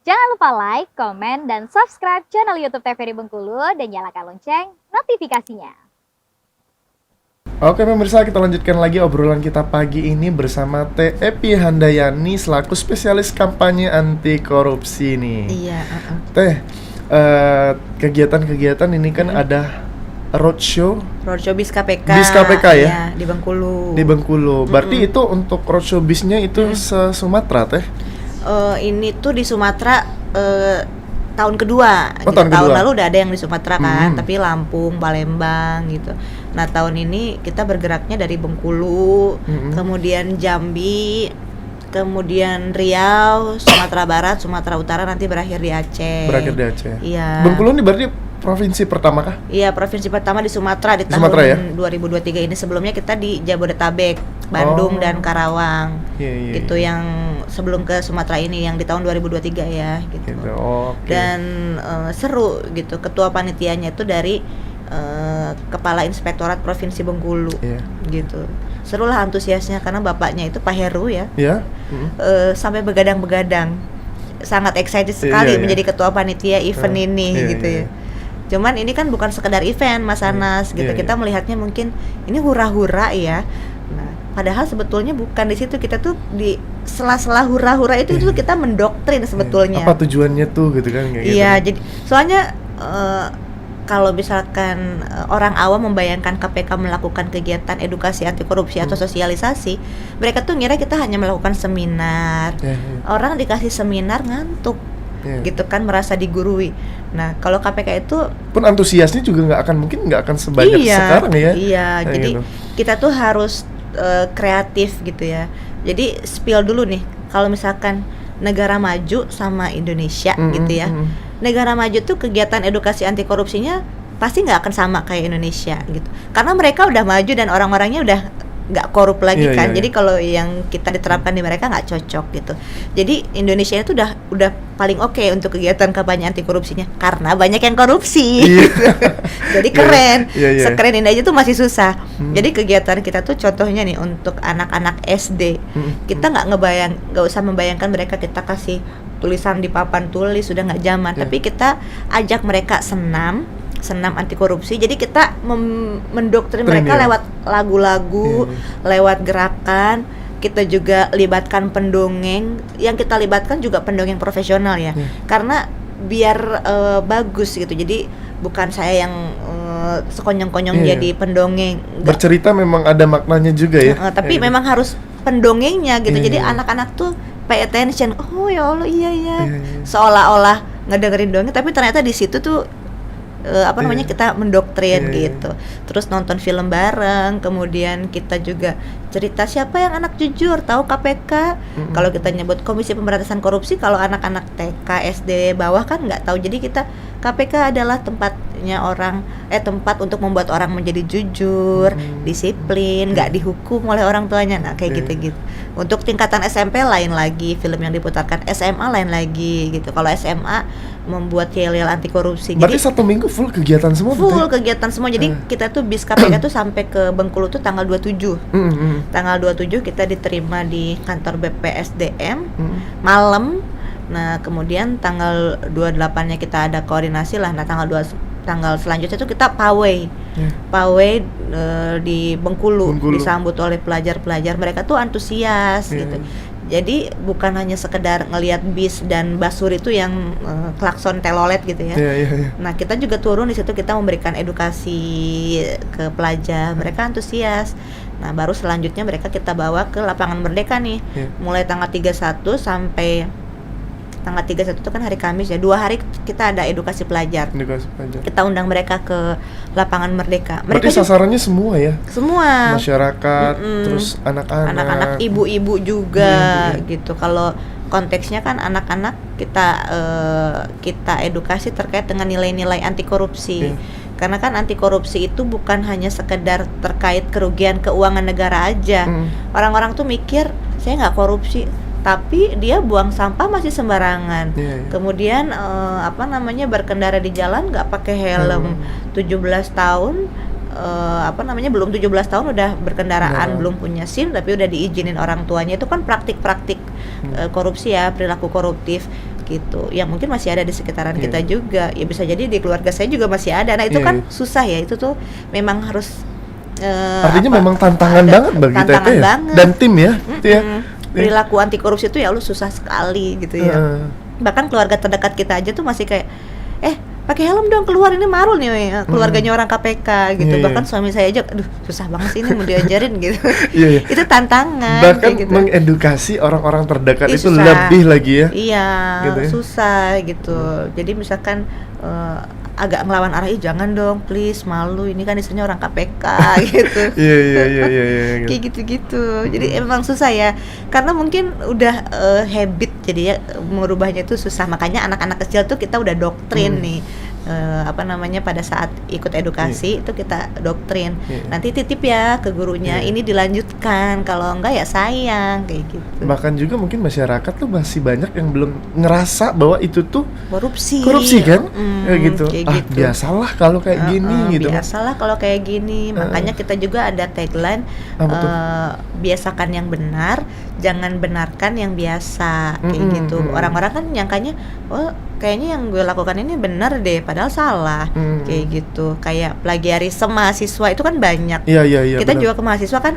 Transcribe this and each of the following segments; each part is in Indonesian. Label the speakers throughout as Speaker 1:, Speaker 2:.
Speaker 1: Jangan lupa like, komen, dan subscribe channel YouTube TVRI Bengkulu dan nyalakan lonceng notifikasinya.
Speaker 2: Oke pemirsa, kita lanjutkan lagi obrolan kita pagi ini bersama Teh Epi Handayani selaku spesialis kampanye anti korupsi nih.
Speaker 3: Iya.
Speaker 2: Teh, kegiatan-kegiatan ini kan ada roadshow
Speaker 3: Bis KPK.
Speaker 2: Bis KPK ya?
Speaker 3: Iya, di Bengkulu.
Speaker 2: Di Bengkulu. Berarti itu untuk roadshow bisnya itu se-Sumatera Teh?
Speaker 3: Ini tuh di Sumatera tahun kedua.
Speaker 2: Oh,
Speaker 3: gitu.
Speaker 2: tahun
Speaker 3: Tahun
Speaker 2: kedua.
Speaker 3: lalu udah ada yang di Sumatera kan, tapi Lampung, Palembang gitu. Nah tahun ini kita bergeraknya dari Bengkulu, kemudian Jambi, kemudian Riau, Sumatera Barat, Sumatera Utara, nanti berakhir di Aceh.
Speaker 2: Berakhir di Aceh.
Speaker 3: Iya.
Speaker 2: Bengkulu ini berarti provinsi pertama kah?
Speaker 3: Iya, provinsi pertama di Sumatera di tahun
Speaker 2: Sumatera ya?
Speaker 3: 2023 ini. Sebelumnya kita di Jabodetabek, Bandung dan Karawang.
Speaker 2: Iya.
Speaker 3: Gitu yang sebelum ke Sumatera ini yang di tahun 2023 ya gitu.
Speaker 2: Oke.
Speaker 3: Dan seru gitu. Ketua panitianya itu dari Kepala Inspektorat Provinsi Bengkulu.
Speaker 2: Iya.
Speaker 3: Gitu. Serulah antusiasnya karena bapaknya itu Pak Heru ya.
Speaker 2: Ya.
Speaker 3: Sampai begadang-begadang. Sangat excited sekali
Speaker 2: Iya.
Speaker 3: menjadi ketua panitia event ini
Speaker 2: Iya,
Speaker 3: gitu
Speaker 2: iya.
Speaker 3: ya. Cuman ini kan bukan sekedar event Mas Anas gitu.
Speaker 2: Iya,
Speaker 3: Kita
Speaker 2: iya.
Speaker 3: melihatnya mungkin ini hura-hura ya. Nah, padahal sebetulnya bukan di situ, kita tuh di sela-sela hura-hura itu tuh kita mendoktrin sebetulnya.
Speaker 2: Apa tujuannya tuh gitu kan kayak
Speaker 3: Iya,
Speaker 2: gitu.
Speaker 3: jadi soalnya kalau misalkan orang awam membayangkan KPK melakukan kegiatan edukasi anti korupsi atau sosialisasi, mereka tuh ngira kita hanya melakukan seminar.
Speaker 2: Iya.
Speaker 3: Orang dikasih seminar ngantuk.
Speaker 2: Iya.
Speaker 3: Gitu kan, merasa digurui. Nah, kalau KPK itu
Speaker 2: Pun antusiasnya juga nggak akan sebanyak sekarang ya.
Speaker 3: Iya,
Speaker 2: Kayak
Speaker 3: jadi
Speaker 2: gitu.
Speaker 3: kita tuh harus kreatif gitu ya. Jadi spill dulu nih, kalau misalkan negara maju sama Indonesia gitu ya. Negara maju tuh kegiatan edukasi anti korupsinya pasti nggak akan sama kayak Indonesia gitu. Karena mereka udah maju dan orang-orangnya udah nggak korup lagi
Speaker 2: Iya,
Speaker 3: kan.
Speaker 2: iya,
Speaker 3: Jadi kalau yang kita diterapkan di mereka nggak cocok gitu. Jadi Indonesia itu udah paling oke untuk kegiatan kampanye anti korupsinya karena banyak yang korupsi.
Speaker 2: Iya.
Speaker 3: Jadi keren.
Speaker 2: Iya, iya.
Speaker 3: Sekeren ini aja tuh masih susah. Jadi kegiatan kita tuh contohnya nih untuk anak-anak SD. Kita nggak usah membayangkan mereka kita kasih tulisan di papan tulis, sudah nggak zaman.
Speaker 2: Iya.
Speaker 3: Tapi kita ajak mereka senam anti korupsi. Jadi kita mendoktrin mereka
Speaker 2: ya.
Speaker 3: lewat lagu-lagu, lewat gerakan. Kita juga libatkan pendongeng. Yang kita libatkan juga pendongeng profesional ya. Karena biar bagus gitu. Jadi bukan saya yang sekonyong-konyong
Speaker 2: Iya.
Speaker 3: jadi pendongeng.
Speaker 2: Bercerita memang ada maknanya juga ya.
Speaker 3: Tapi
Speaker 2: Kayak
Speaker 3: memang harus pendongengnya gitu.
Speaker 2: Iya,
Speaker 3: Jadi
Speaker 2: iya.
Speaker 3: anak-anak tuh pay attention. Oh ya Allah, iya.
Speaker 2: Iya.
Speaker 3: Seolah-olah ngedengerin dongeng, tapi ternyata di situ tuh kita mendoktrin
Speaker 2: Iya.
Speaker 3: gitu. Terus nonton film bareng, kemudian kita juga cerita siapa yang anak jujur, tahu KPK. Kalau kita nyebut Komisi Pemberantasan Korupsi, kalau anak-anak TK, SD bawah kan nggak tahu. Jadi kita KPK adalah tempat untuk membuat orang menjadi jujur, disiplin, nggak dihukum oleh orang tuanya. Nah kayak gitu-gitu. Untuk tingkatan SMP lain lagi, film yang diputarkan SMA lain lagi gitu. Kalau SMA membuat yel-yel anti korupsi.
Speaker 2: Berarti
Speaker 3: Jadi
Speaker 2: satu minggu full kegiatan semua tuh,
Speaker 3: full
Speaker 2: Teh?
Speaker 3: kegiatan semua. Jadi kita tuh bis KPK tuh sampai ke Bengkulu tuh tanggal 27. Tanggal 27 kita diterima di kantor BPSDM malam. Nah, kemudian tanggal 28-nya kita ada koordinasi lah. Nah, tanggal selanjutnya tuh kita pawai. Pawai di Bengkulu disambut oleh pelajar-pelajar. Mereka tuh antusias gitu. Jadi bukan hanya sekedar ngelihat bis dan basur itu yang klakson telolet gitu ya.
Speaker 2: Iya.
Speaker 3: Nah, kita juga turun di situ, kita memberikan edukasi ke pelajar. Mereka antusias. Nah, baru selanjutnya mereka kita bawa ke lapangan Merdeka nih. Mulai tanggal 31 sampai tanggal 31 itu kan hari Kamis ya. 2 hari kita ada edukasi pelajar. Kita undang mereka ke lapangan Merdeka.
Speaker 2: Berarti sasarannya semua ya?
Speaker 3: Semua.
Speaker 2: Masyarakat, terus
Speaker 3: Anak-anak, ibu-ibu juga gitu. Kalau konteksnya kan anak-anak kita edukasi terkait dengan nilai-nilai anti korupsi. Karena kan anti korupsi itu bukan hanya sekedar terkait kerugian keuangan negara aja. Orang-orang tuh mikir saya nggak korupsi, tapi dia buang sampah masih sembarangan. Kemudian berkendara di jalan nggak pakai helm. 17 tahun belum 17 tahun udah berkendaraan, belum punya SIM tapi udah diizinin orang tuanya. Itu kan praktik-praktik korupsi ya, perilaku koruptif. gitu. Yang mungkin masih ada di sekitaran
Speaker 2: Iya.
Speaker 3: kita juga. Ya bisa jadi di keluarga saya juga masih ada. Nah, itu
Speaker 2: Iya,
Speaker 3: kan
Speaker 2: iya.
Speaker 3: susah ya. Itu tuh memang harus
Speaker 2: Artinya memang tantangan
Speaker 3: ada
Speaker 2: banget bagi
Speaker 3: tantangan
Speaker 2: Teteh ya?
Speaker 3: banget.
Speaker 2: Dan tim ya, itu ya.
Speaker 3: Perilaku anti korupsi itu ya lu susah sekali gitu ya.
Speaker 2: Heeh.
Speaker 3: Bahkan keluarga terdekat kita aja tuh masih kayak pakai helm dong, keluar ini marul nih keluarganya orang KPK gitu.
Speaker 2: Iya, iya.
Speaker 3: Bahkan suami saya aja aduh susah banget sih ini mau diajarin gitu.
Speaker 2: Iya, iya.
Speaker 3: Itu tantangan
Speaker 2: Bahkan
Speaker 3: kayak gitu.
Speaker 2: mengedukasi orang-orang terdekat
Speaker 3: Ih,
Speaker 2: itu
Speaker 3: susah.
Speaker 2: lebih lagi ya.
Speaker 3: Iya,
Speaker 2: Gitu ya.
Speaker 3: susah gitu. Jadi misalkan agak ngelawan arah, jangan dong please, malu, ini kan istrinya orang KPK gitu.
Speaker 2: Iya.
Speaker 3: Kayak gitu-gitu. Jadi emang susah ya. Karena mungkin udah habit, jadi ya merubahnya itu susah. Makanya anak-anak kecil tuh kita udah doktrin nih. Pada saat ikut edukasi itu kita doktrin.
Speaker 2: Iya.
Speaker 3: Nanti titip ya ke gurunya,
Speaker 2: Iya.
Speaker 3: ini dilanjutkan, kalau enggak ya sayang kayak gitu.
Speaker 2: Bahkan juga mungkin masyarakat tuh masih banyak yang belum ngerasa bahwa itu tuh
Speaker 3: Korupsi
Speaker 2: kan, kayak gitu.
Speaker 3: kayak gitu.
Speaker 2: Biasalah kalau kayak gini gitu.
Speaker 3: Biasalah kalau kayak gini. Makanya kita juga ada tagline,
Speaker 2: Apa tuh?
Speaker 3: biasakan yang benar, jangan benarkan yang biasa, kayak gitu. Orang-orang kan nyangkanya, oh kayaknya yang gue lakukan ini benar deh, padahal salah, kayak gitu. Kayak plagiarisme mahasiswa itu kan banyak.
Speaker 2: Iya.
Speaker 3: Kita
Speaker 2: benar.
Speaker 3: juga ke mahasiswa kan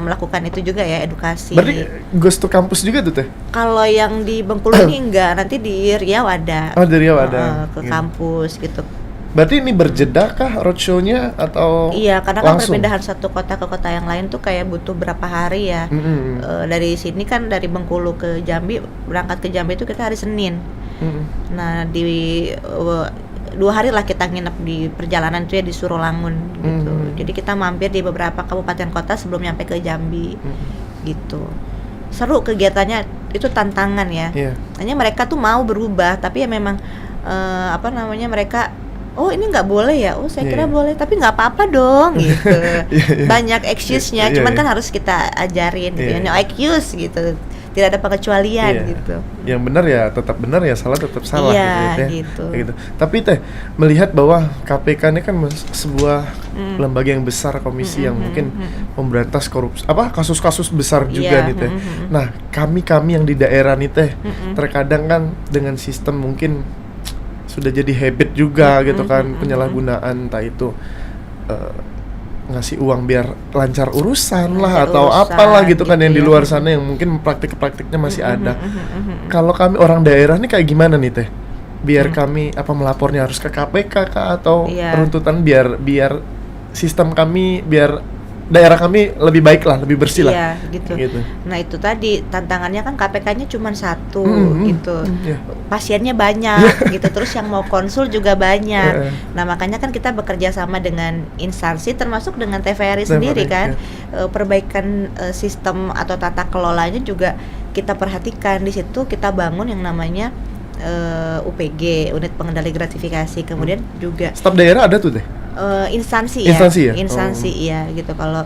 Speaker 3: melakukan itu juga ya, edukasi.
Speaker 2: Berarti ghost to kampus juga tuh Teh?
Speaker 3: Kalau yang di Bengkulu ini enggak, nanti di Riau ada.
Speaker 2: Oh, di Riau ada.
Speaker 3: Ke
Speaker 2: Gitu.
Speaker 3: kampus gitu.
Speaker 2: Berarti ini berjeda kah roadshow-nya atau
Speaker 3: Iya, karena kan
Speaker 2: langsung?
Speaker 3: perpindahan satu kota ke kota yang lain tuh kayak butuh berapa hari ya. Dari sini kan dari Bengkulu ke Jambi, berangkat ke Jambi itu kita hari Senin. Nah di 2 hari lah kita nginep di perjalanan itu ya di Surolangun gitu. Jadi kita mampir di beberapa kabupaten kota sebelum nyampe ke Jambi gitu. Seru kegiatannya, itu tantangan ya.
Speaker 2: Iya.
Speaker 3: Hanya mereka tuh mau berubah, tapi ya memang mereka, oh ini nggak boleh ya, oh saya kira
Speaker 2: Iya.
Speaker 3: boleh, tapi nggak apa-apa dong gitu.
Speaker 2: Iya.
Speaker 3: Banyak excuse-nya,
Speaker 2: Iya,
Speaker 3: cuman
Speaker 2: iya.
Speaker 3: kan harus kita ajarin gitu
Speaker 2: Iya.
Speaker 3: ya, no excuse gitu, tidak ada pengecualian
Speaker 2: Iya.
Speaker 3: gitu.
Speaker 2: Yang benar ya tetap benar, ya salah tetap salah
Speaker 3: Iya,
Speaker 2: gitu ya, Teh.
Speaker 3: gitu.
Speaker 2: Kayak gitu. Tapi Teh, melihat bahwa KPK ini kan sebuah lembaga yang besar, komisi yang mungkin memberantas korupsi, kasus-kasus besar juga
Speaker 3: Iya,
Speaker 2: nih Teh. Nah, kami yang di daerah nih Teh, terkadang kan dengan sistem mungkin sudah jadi habit juga gitu kan, penyalahgunaan entah itu ngasih uang biar lancar urusan lah
Speaker 3: Lancar
Speaker 2: atau
Speaker 3: urusan,
Speaker 2: apalah gitu kan,
Speaker 3: gitu
Speaker 2: yang di
Speaker 3: ya.
Speaker 2: luar sana yang mungkin praktik-praktiknya masih ada. Kalau kami orang daerah nih kayak gimana nih Teh? Biar kami melapornya harus ke KPK kah, atau
Speaker 3: Iya.
Speaker 2: penuntutan biar sistem kami, biar daerah kami lebih baik lah, lebih bersih lah.
Speaker 3: Iya gitu.
Speaker 2: Gitu.
Speaker 3: Nah itu tadi tantangannya kan KPK-nya cuma satu gitu.
Speaker 2: Iya.
Speaker 3: Pasiennya banyak gitu, terus yang mau konsul juga banyak.
Speaker 2: Heeh.
Speaker 3: Nah makanya kan kita bekerja sama dengan instansi, termasuk dengan TVRI sendiri kan. Perbaikan sistem atau tata kelolanya juga kita perhatikan. Di situ kita bangun yang namanya UPG, unit pengendali gratifikasi. Kemudian juga
Speaker 2: Staf daerah ada tuh Teh?
Speaker 3: instansi ya,
Speaker 2: Instansi ya?
Speaker 3: iya gitu. Kalau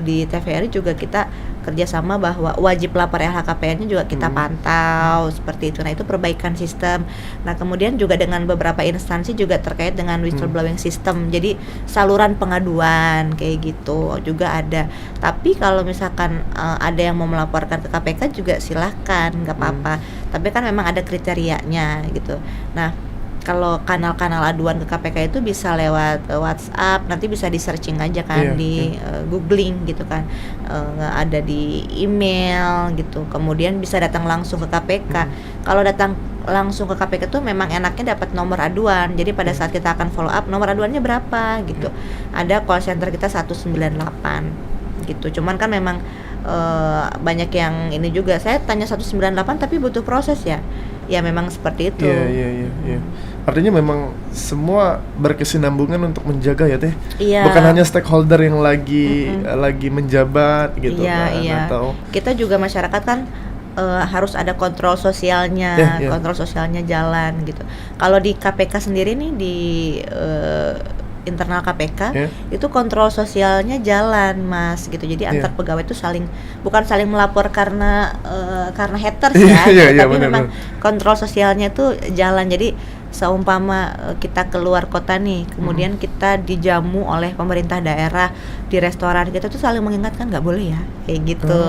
Speaker 3: di TVRI juga kita kerjasama bahwa wajib lapor LHKPN-nya juga kita pantau seperti itu. Nah itu perbaikan sistem. Nah kemudian juga dengan beberapa instansi juga terkait dengan whistleblowing system. Jadi saluran pengaduan kayak gitu juga ada. Tapi kalau misalkan ada yang mau melaporkan ke KPK juga silahkan, nggak apa-apa. Tapi kan memang ada kriterianya gitu. Nah kalau kanal-kanal aduan ke KPK itu bisa lewat WhatsApp, nanti bisa di searching aja kan, di googling gitu kan, ada di email gitu. Kemudian bisa datang langsung ke KPK. Kalau datang langsung ke KPK tuh memang enaknya dapat nomor aduan. Jadi pada saat kita akan follow up, nomor aduannya berapa gitu. Ada call center kita 198 gitu. Cuman kan memang banyak yang ini juga, saya tanya 198 tapi butuh proses ya. Ya memang seperti itu.
Speaker 2: Iya. Artinya memang semua berkesinambungan untuk menjaga ya Teh.
Speaker 3: Iya.
Speaker 2: Bukan hanya stakeholder yang lagi menjabat gitu kan,
Speaker 3: Iya.
Speaker 2: atau
Speaker 3: Kita juga masyarakat kan harus ada kontrol sosialnya,
Speaker 2: Iya.
Speaker 3: kontrol sosialnya jalan gitu. Kalau di KPK sendiri nih, di internal KPK itu kontrol sosialnya jalan Mas gitu. Jadi antar pegawai itu bukan saling melapor karena haters ya, tapi
Speaker 2: bener,
Speaker 3: memang kontrol sosialnya itu jalan. Jadi seumpama kita keluar kota nih, kemudian kita dijamu oleh pemerintah daerah di restoran, kita tuh saling mengingatkan nggak boleh ya, kayak gitu,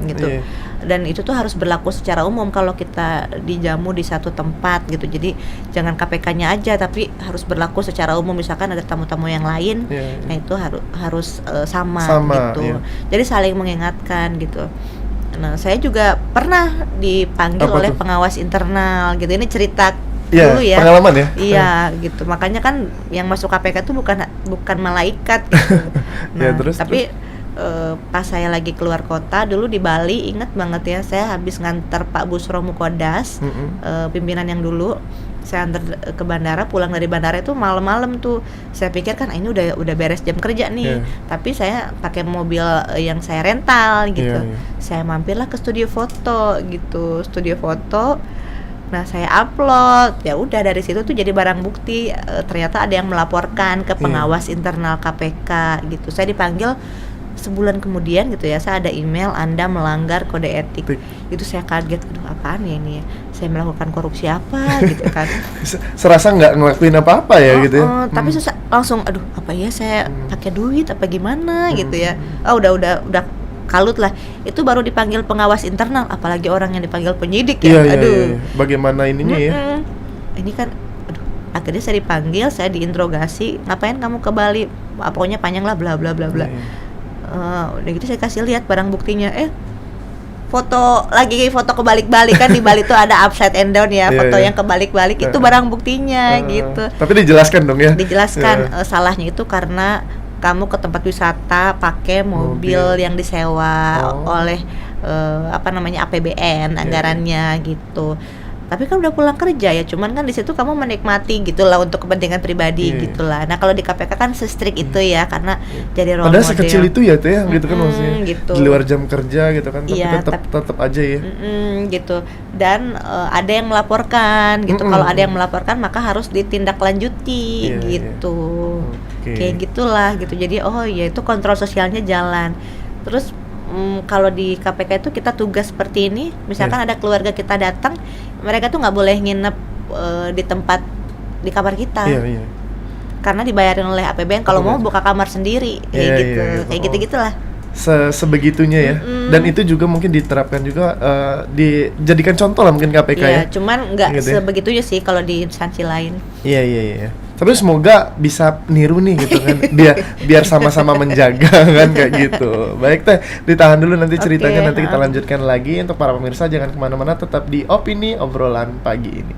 Speaker 3: gitu.
Speaker 2: Iya.
Speaker 3: dan itu tuh harus berlaku secara umum kalau kita dijamu di satu tempat gitu. Jadi jangan KPK-nya aja, tapi harus berlaku secara umum. Misalkan ada tamu-tamu yang lain, nah itu harus sama gitu.
Speaker 2: iya.
Speaker 3: Jadi saling mengingatkan gitu. Nah, saya juga pernah dipanggil
Speaker 2: Apa
Speaker 3: oleh
Speaker 2: tuh?
Speaker 3: pengawas internal gitu. Ini cerita
Speaker 2: Iya,
Speaker 3: dulu ya.
Speaker 2: pengalaman ya.
Speaker 3: Iya gitu. Makanya kan yang masuk KPK tuh bukan malaikat gitu.
Speaker 2: Ya,
Speaker 3: Nah,
Speaker 2: terus,
Speaker 3: tapi pas saya lagi keluar kota dulu di Bali, ingat banget ya, saya habis nganter Pak Busro Mukodas, pimpinan yang dulu. Saya antar ke bandara, pulang dari bandara itu malam-malam tuh. Saya pikir kan ini udah beres jam kerja nih. Tapi saya pakai mobil yang saya rental gitu. Saya mampirlah ke studio foto gitu. Studio foto. Nah, saya upload. Ya udah, dari situ tuh jadi barang bukti. Ternyata ada yang melaporkan ke pengawas internal KPK gitu. Saya dipanggil sebulan kemudian gitu ya, saya ada email Anda melanggar kode etik. Itu saya kaget, aduh apaan ya ini ya, saya melakukan korupsi apa gitu kan.
Speaker 2: Serasa nggak ngelakuin apa-apa ya gitu ya.
Speaker 3: Tapi langsung aduh apa ya, saya pakai duit apa gimana gitu ya. Udah kalut lah. Itu baru dipanggil pengawas internal, apalagi orang yang dipanggil penyidik ya.
Speaker 2: Iya. Bagaimana ininya ya?
Speaker 3: Ini kan akhirnya saya dipanggil, saya diinterogasi, ngapain kamu ke Bali? Pokoknya panjang lah bla bla bla bla. Udah gitu saya kasih lihat barang buktinya, foto kebalik-balik kan. Di Bali tuh ada upside and down ya, foto yang kebalik-balik itu barang buktinya gitu.
Speaker 2: Tapi dijelaskan dong ya?
Speaker 3: Dijelaskan salahnya itu karena kamu ke tempat wisata pakai mobil yang disewa oleh APBN anggarannya gitu. Tapi kan udah pulang kerja ya, cuman kan di situ kamu menikmati gitulah untuk kepentingan pribadi gitulah. Nah, kalau di KPK kan se-strict itu ya, karena jadi role model.
Speaker 2: Padahal sekecil itu ya teh, gitu kan maksudnya.
Speaker 3: Gitu.
Speaker 2: Di luar jam kerja gitu kan, tapi tetap aja ya.
Speaker 3: Gitu. Dan ada yang melaporkan gitu. Kalau ada yang melaporkan maka harus ditindaklanjuti gitu. Kayak gitulah gitu. Jadi itu kontrol sosialnya jalan. Terus kalau di KPK itu kita tugas seperti ini, misalkan ada keluarga kita datang, mereka tuh nggak boleh nginep di kamar kita, karena dibayarin oleh APBN. Kalau mau buka kamar sendiri, kayak gitu-gitulah.
Speaker 2: Sebegitunya ya. Dan itu juga mungkin diterapkan juga, dijadikan contoh lah mungkin KPK ya.
Speaker 3: Cuman nggak gitu sebegitunya sih kalau di instansi lain.
Speaker 2: Iya. Tapi semoga bisa niru nih gitu kan, biar sama-sama menjaga kan kayak gitu. Baik teh, ditahan dulu nanti ceritanya, nanti kita lanjutkan lagi. Untuk para pemirsa jangan kemana-mana, tetap di Opini Obrolan Pagi ini.